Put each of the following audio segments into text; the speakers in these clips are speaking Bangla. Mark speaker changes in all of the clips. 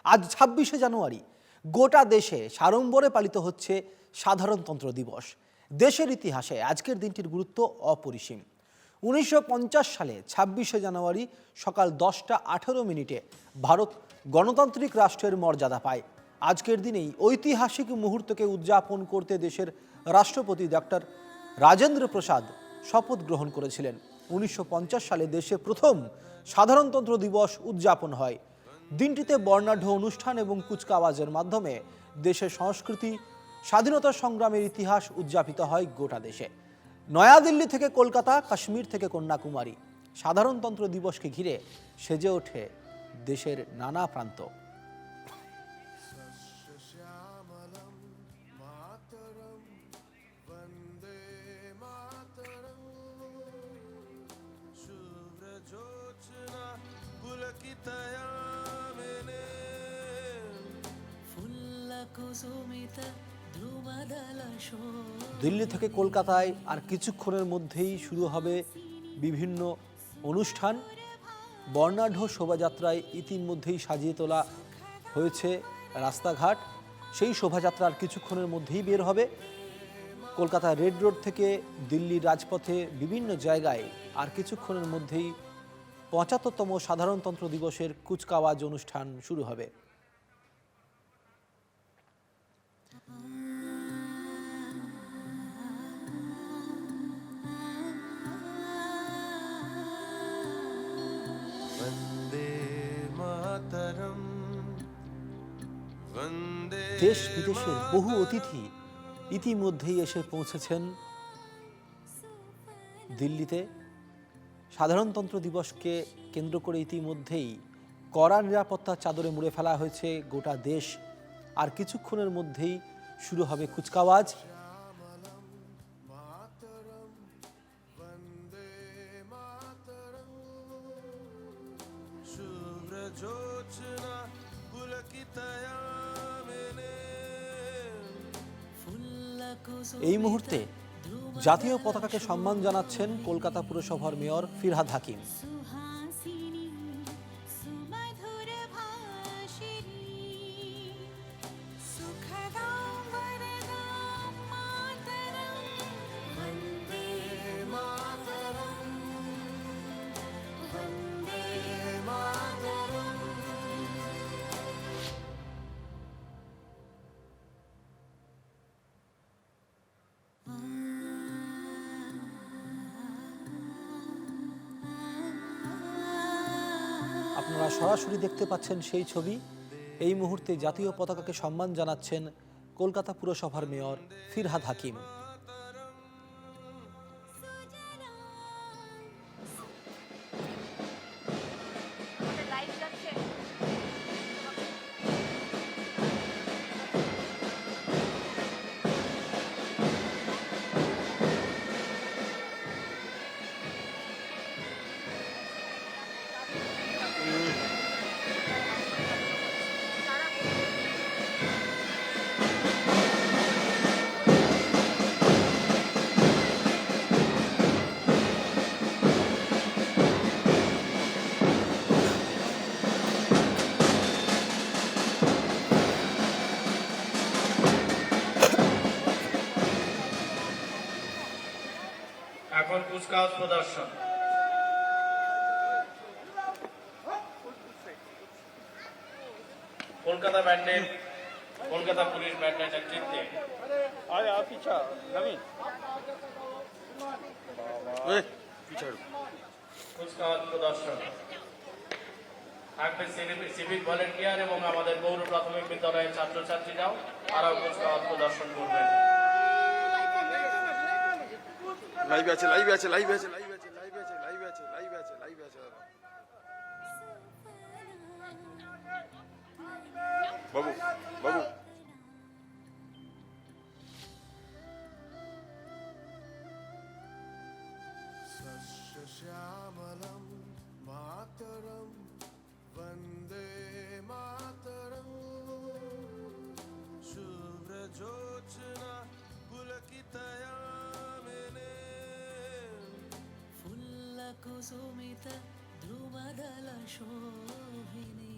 Speaker 1: আজ ২৬শে জানুয়ারি গোটা দেশে সাড়ম্বরে পালিত হচ্ছে সাধারণতন্ত্র দিবস। দেশের ইতিহাসে আজকের দিনটির গুরুত্ব অপরিসীম। ১৯৫০ সালে ২৬শে জানুয়ারি সকাল ১০টা ১৮ ভারত গণতান্ত্রিক রাষ্ট্রের মর্যাদা পায়। আজকের দিনেই ঐতিহাসিক মুহূর্তকে উদযাপন করতে দেশের রাষ্ট্রপতি ডক্টর রাজেন্দ্র প্রসাদ শপথ গ্রহণ করেছিলেন। ১৯৫০ সালে দেশে প্রথম সাধারণতন্ত্র দিবস উদযাপন হয়। দিনটিতে বর্ণাঢ্য অনুষ্ঠান এবং কুচকাওয়াজের মাধ্যমে দেশের সংস্কৃতি, স্বাধীনতা সংগ্রামের ইতিহাস উদযাপিত হয় গোটা দেশে। নয়াদিল্লি থেকে কলকাতা, কাশ্মীর থেকে কন্যাকুমারী, সাধারণতন্ত্র দিবসকে ঘিরে সেজে ওঠে দেশের নানা প্রান্ত। দিল্লি থেকে কলকাতায় আর কিছুক্ষণের মধ্যেই শুরু হবে বিভিন্ন অনুষ্ঠান। বর্ণাঢ্য শোভাযাত্রায় ইতিমধ্যেই সাজিয়ে তোলা হয়েছে রাস্তাঘাট। সেই শোভাযাত্রার কিছুক্ষণের মধ্যেই বের হবে। কলকাতা রেড রোড থেকে দিল্লির রাজপথে বিভিন্ন জায়গায় আর কিছুক্ষণের মধ্যেই ৭৫তম সাধারণতন্ত্র দিবসের কুচকাওয়াজ অনুষ্ঠান শুরু হবে। দেশ বিদেশের বহু অতিথি ইতিমধ্যেই এসে পৌঁছেছেন দিল্লিতে। সাধারণতন্ত্র দিবসকে কেন্দ্র করে ইতিমধ্যেই কড়া নিরাপত্তার চাদরে মুড়ে ফেলা হয়েছে গোটা দেশ। আর কিছুক্ষণের মধ্যেই শুরু হবে কুচকাওয়াজ। এই মুহূর্তে জাতীয় পতাকাকে সম্মান জানাচ্ছেন কলকাতা পুরসভার মেয়র ফিরহাদ হাকিম। আপনারা সরাসরি দেখতে পাচ্ছেন সেই ছবি। এই মুহূর্তে জাতীয় পতাকাকে সম্মান জানাচ্ছেন কলকাতা পুরসভার মেয়র ফিরহাদ হাকিম।
Speaker 2: এখন কুচকাওয়াজ প্রদর্শন। কলকাতা ব্যান্ডের, কলকাতা পুলিশ ব্যান্ডের নেতৃত্বে কুচকাওয়াজ প্রদর্শন থাকবে। সিভিক ভলেন্টিয়ার এবং আমাদের পৌর প্রাথমিক বিদ্যালয়ের ছাত্রছাত্রীরাও তারাও কুচকাওয়াজ প্রদর্শন করবেন।
Speaker 3: লাইভ আছে, লাইভ আছে, লাইভ আছে, লাইভ আছে, লাইভ আছে, লাইভ আছে, লাইভ আছে, লাইভ আছে। বাবু, বাবু। শ্যামলম মাতরম বন্দে মাতরম শুভ্র জ্যোৎস্না পুলকিতয়া
Speaker 4: কুসুমিত ধ্রুবদল শোভিনী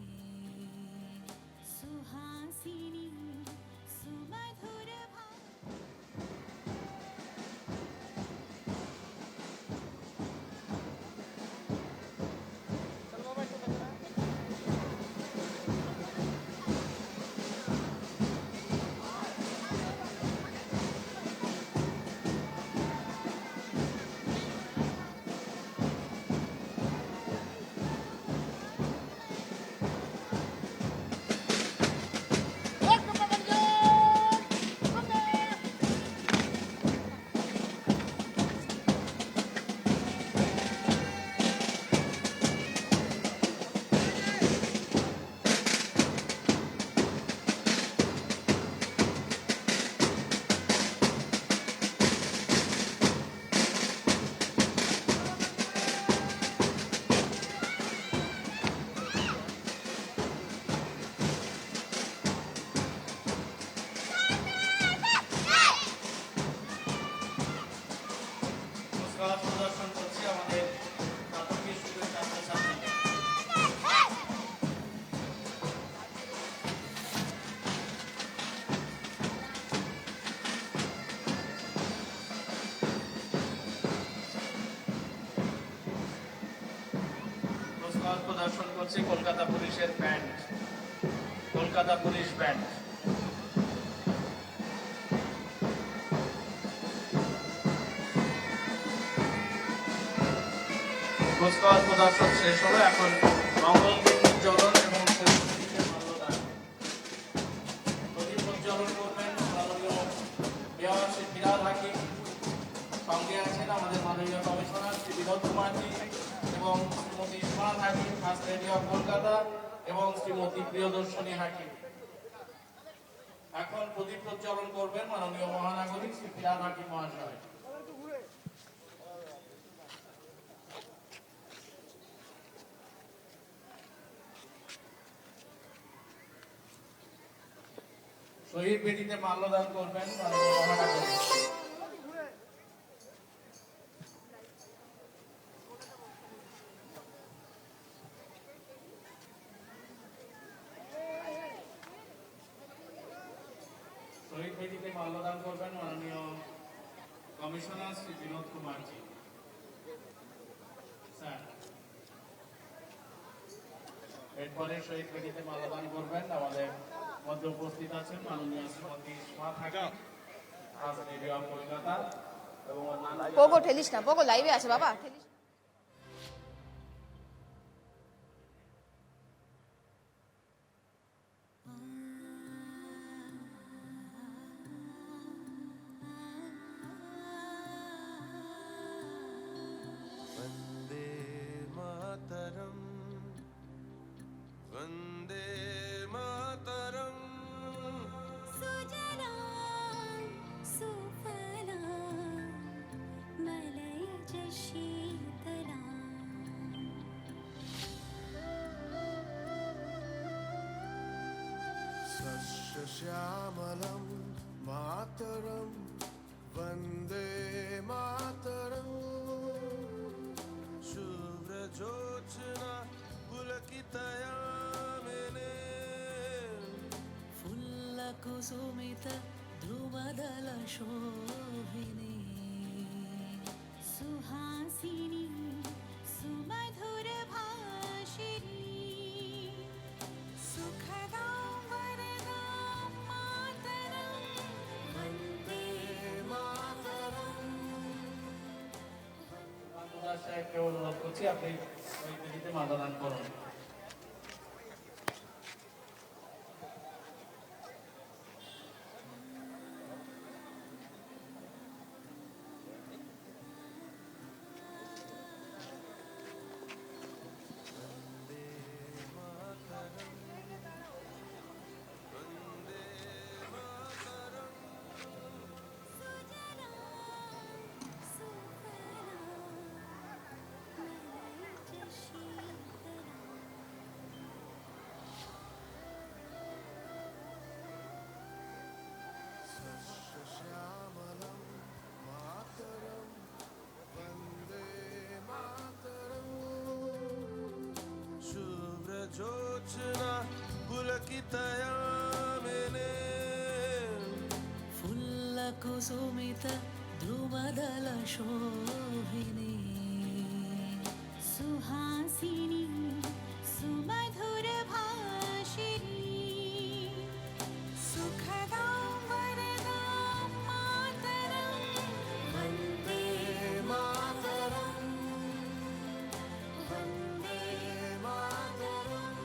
Speaker 2: প্রদর্শন করছে কলকাতা পুলিশের ব্যান্ড, কলকাতা পুলিশ ব্যান্ড। কুচকাওয়াজ প্রদর্শন শেষ হলো, এখন মঙ্গল প্রজ্বলন এবং প্রদীপে মাল্যদান। প্রদীপ প্রজ্বলন করবেন মাননীয় মেয়র শ্রী ফিরহাদ হাকিম, সঙ্গে আছেন আমাদের মাননীয় কমিশনার শ্রী বিনোদ কুমারজি এবং শ্রীমতী ইসমাত হাকিম, ফার্স্ট লেডি অফ কলকাতা, এবং শ্রীমতী প্রিয়দর্শনী হাকিম। এখন প্রদীপ প্রজ্বলন করবেন মাননীয় মহানাগরিক শ্রী ফিরহাদ হাকিম মহাশয়। শহীদ বেদিতে মাল্যদান করবেন মাননীয় মহানাগরিক। শহীদ বেদিতে মাল্যদান করবেন মাননীয় কমিশনার শ্রী বিনোদ কুমারজি। স্যার, এরপরে শহীদ বেদিতে মাল্যদান করবেন আমাদের মধ্যে উপস্থিত আছেন মাননীয় শ্রীমতী ইসমাত হাকিম, ফার্স্ট লেডি অফ কলকাতা, এবং অন্যান্য
Speaker 4: পোগো ঠেলিস না, পোগো লাইভে আছে বাবা, ঠেলিস।
Speaker 3: वन्दे मातरम् वन्दे मातरम्
Speaker 5: सुजला सुफला मलयज शीतला
Speaker 3: सस्यश्यामलं मातरं वन्दे मातरम् शुभ्रजोत्स्ना पुलकितयामिने
Speaker 5: फुल्ल कुसुमित ध्रुवदल शोभिनी सुहासिनी सुमधुर भाषिणी सुखदा वरदा मातरं वन्दे मातरम्
Speaker 2: মাল্যদান সাহেবকে অনুরোধ করছি আপনি শহীদ বেদিতে মাল্যদান করুন।
Speaker 3: सस्यश्यामलं मातरं वन्दे मातरम् शुभ्रजोत्स्ना पुलकितयामिने
Speaker 5: फुल्ल कुसुमित ध्रुवदल शोभिनी सुहासिनी सुमधुर भाषिणी सुखदा वरदा मातरं वन्दे
Speaker 3: मातरम् वन्दे मातरम्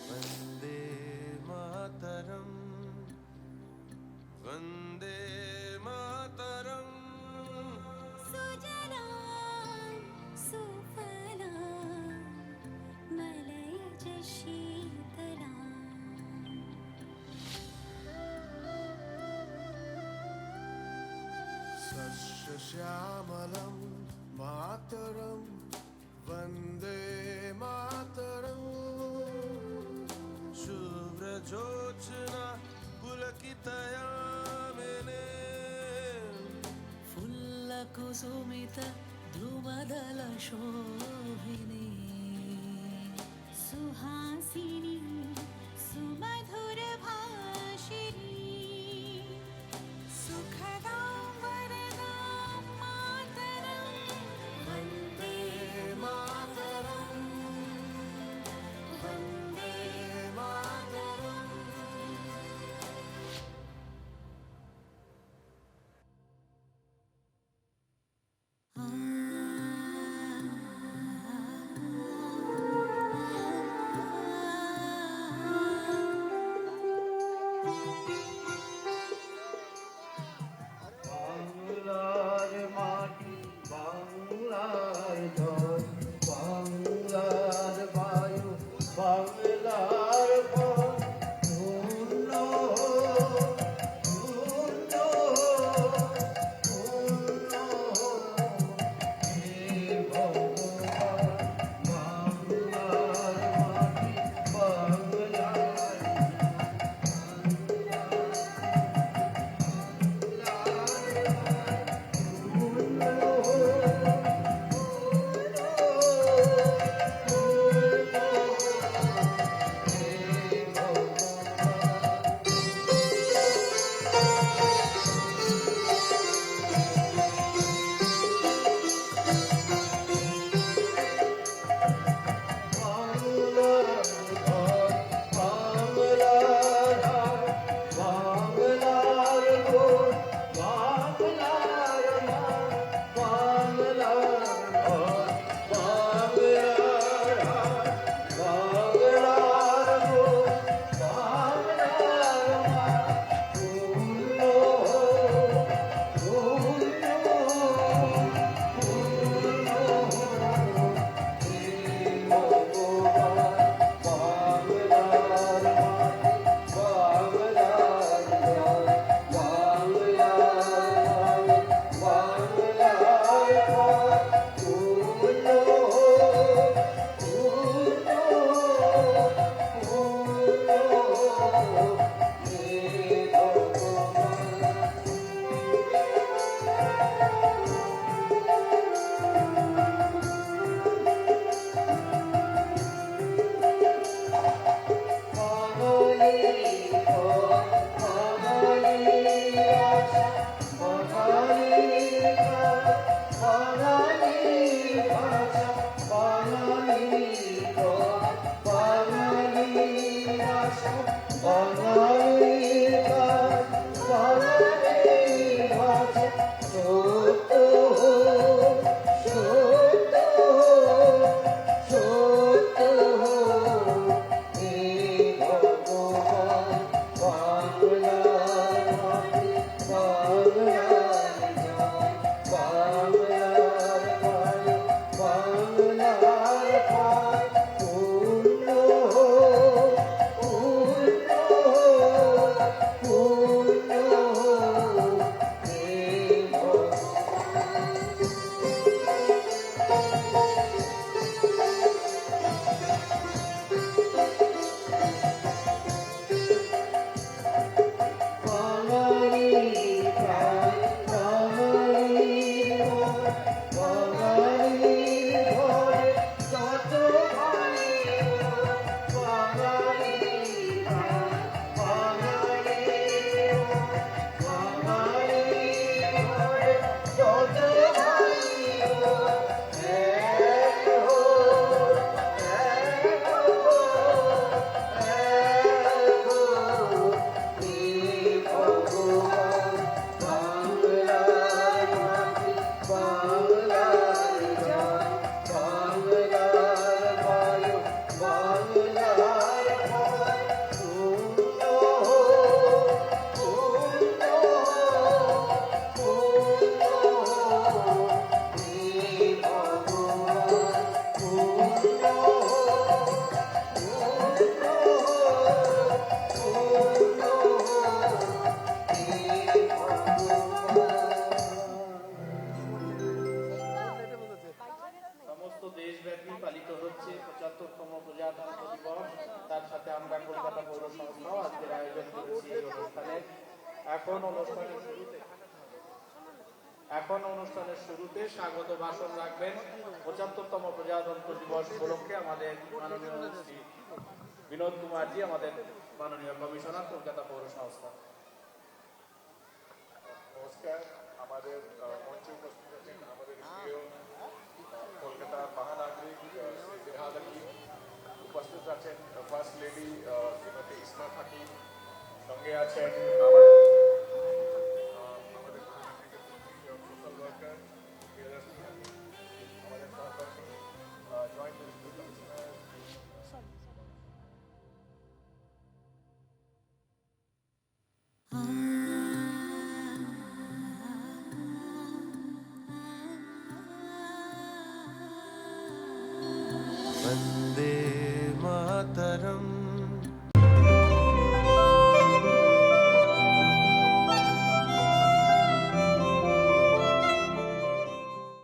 Speaker 3: वन्दे मातरम् वन्दे मातरम्
Speaker 5: सुजला सुफला मलयज शीतला
Speaker 3: सस्यश्यामलं मातरं वन्दे मातरम् शुभ्रजोत्स्ना पुलकितयामिने
Speaker 5: फुल्ल कुसुमित ध्रुवदल शोभिनी हासिनी सुमधुर भाषिणी सुखदां वरदां मातरं वन्दे मातरं वन्दे मातरम्
Speaker 6: বাংলার মাটি বাংলার জল বাংলার বায়ু বাংলার ফল ধন্য ধন্য ধন্য হে ভগবান বাংলার মাটি বাংলার
Speaker 2: এখন অনুষ্ঠানের শুরুতে স্বাগত ভাষণ রাখবেন ৭৫তম প্রজাতন্ত্র দিবস উপলক্ষে আমাদের মাননীয় শ্রী বিনোদ কুমারজি, আমাদের মাননীয় কমিশনার, কলকাতা পৌর সংস্থা।
Speaker 7: নমস্কার। আমাদের মঞ্চে উপস্থিত আছেন আমাদের প্রিয় কলকাতার মহানাগরিক শ্রী জেহাদ হাকিম, উপস্থিত আছেন ফার্স্ট লেডি শ্রীমতী ইসমা হাকিম, সঙ্গে আছেন আমাদের সোশ্যাল ওয়ার্কার প্রিয়দর্শনী হাকিম, আমাদের সহকর্মী joint ministry commissioner.
Speaker 6: Vande Mataram